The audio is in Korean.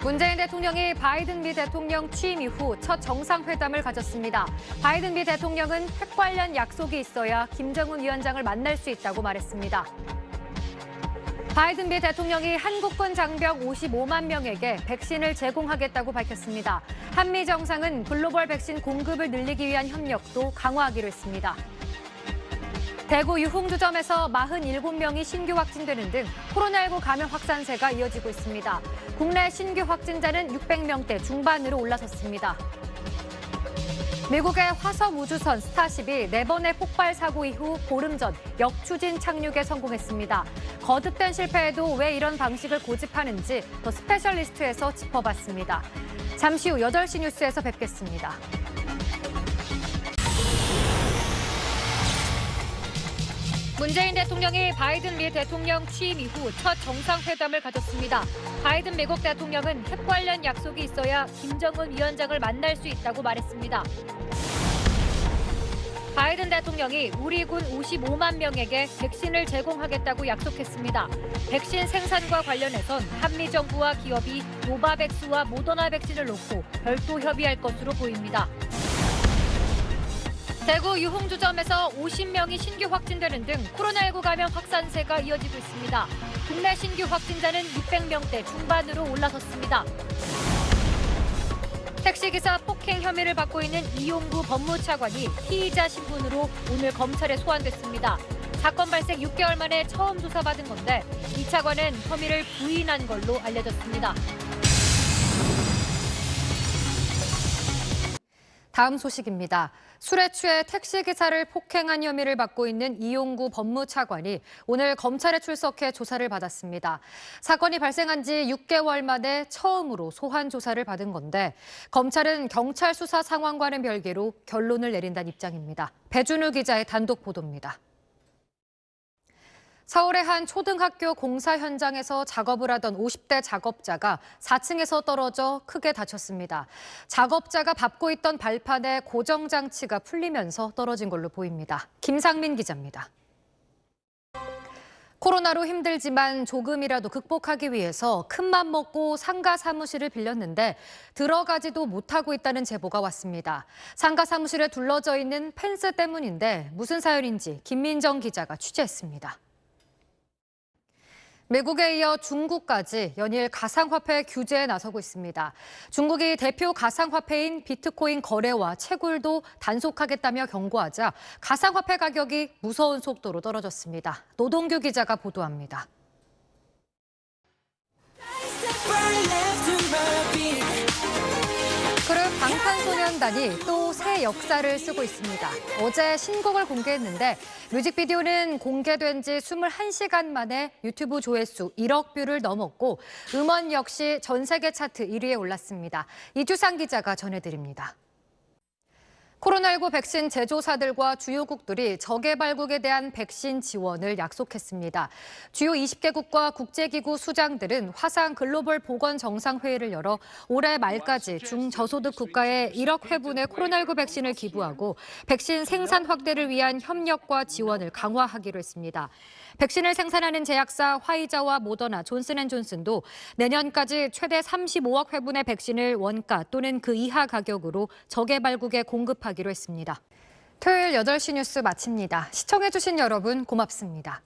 문재인 대통령이 바이든 미 대통령 취임 이후 첫 정상회담을 가졌습니다. 바이든 미 대통령은 핵 관련 약속이 있어야 김정은 위원장을 만날 수 있다고 말했습니다. 바이든 미 대통령이 한국군 장병 55만 명에게 백신을 제공하겠다고 밝혔습니다. 한미 정상은 글로벌 백신 공급을 늘리기 위한 협력도 강화하기로 했습니다. 대구 유흥주점에서 47명이 신규 확진되는 등 코로나19 감염 확산세가 이어지고 있습니다. 국내 신규 확진자는 600명대 중반으로 올라섰습니다. 미국의 화성 우주선 스타쉽이 4번의 폭발 사고 이후 보름 전 역추진 착륙에 성공했습니다. 거듭된 실패에도 왜 이런 방식을 고집하는지 더 스페셜리스트에서 짚어봤습니다. 잠시 후 8시 뉴스에서 뵙겠습니다. 문재인 대통령이 바이든 미 대통령 취임 이후 첫 정상회담을 가졌습니다. 바이든 미국 대통령은 핵 관련 약속이 있어야 김정은 위원장을 만날 수 있다고 말했습니다. 바이든 대통령이 우리 군 55만 명에게 백신을 제공하겠다고 약속했습니다. 백신 생산과 관련해선 한미 정부와 기업이 노바백스와 모더나 백신을 놓고 별도 협의할 것으로 보입니다. 대구 유흥주점에서 50명이 신규 확진되는 등 코로나19 감염 확산세가 이어지고 있습니다. 국내 신규 확진자는 600명대 중반으로 올라섰습니다. 택시기사 폭행 혐의를 받고 있는 이용구 법무차관이 피의자 신분으로 오늘 검찰에 소환됐습니다. 사건 발생 6개월 만에 처음 조사받은 건데 이 차관은 혐의를 부인한 걸로 알려졌습니다. 다음 소식입니다. 술에 취해 택시기사를 폭행한 혐의를 받고 있는 이용구 법무차관이 오늘 검찰에 출석해 조사를 받았습니다. 사건이 발생한 지 6개월 만에 처음으로 소환 조사를 받은 건데 검찰은 경찰 수사 상황과는 별개로 결론을 내린다는 입장입니다. 배준우 기자의 단독 보도입니다. 서울의 한 초등학교 공사 현장에서 작업을 하던 50대 작업자가 4층에서 떨어져 크게 다쳤습니다. 작업자가 밟고 있던 발판에 고정장치가 풀리면서 떨어진 걸로 보입니다. 김상민 기자입니다. 코로나로 힘들지만 조금이라도 극복하기 위해서 큰맘 먹고 상가 사무실을 빌렸는데 들어가지도 못하고 있다는 제보가 왔습니다. 상가 사무실에 둘러져 있는 펜스 때문인데 무슨 사연인지 김민정 기자가 취재했습니다. 미국에 이어 중국까지 연일 가상화폐 규제에 나서고 있습니다. 중국이 대표 가상화폐인 비트코인 거래와 채굴도 단속하겠다며 경고하자 가상화폐 가격이 무서운 속도로 떨어졌습니다. 노동규 기자가 보도합니다. 그룹 방탄소년단이 또 새 역사를 쓰고 있습니다. 어제 신곡을 공개했는데 뮤직비디오는 공개된 지 21시간 만에 유튜브 조회수 1억 뷰를 넘었고 음원 역시 전 세계 차트 1위에 올랐습니다. 이주상 기자가 전해드립니다. 코로나19 백신 제조사들과 주요국들이 저개발국에 대한 백신 지원을 약속했습니다. 주요 20개국과 국제기구 수장들은 화상 글로벌 보건 정상회의를 열어 올해 말까지 중저소득 국가에 1억 회분의 코로나19 백신을 기부하고 백신 생산 확대를 위한 협력과 지원을 강화하기로 했습니다. 백신을 생산하는 제약사 화이자와 모더나, 존슨앤존슨도 내년까지 최대 35억 회분의 백신을 원가 또는 그 이하 가격으로 저개발국에 공급하기로 했습니다. 토요일 8시 뉴스 마칩니다. 시청해주신 여러분 고맙습니다.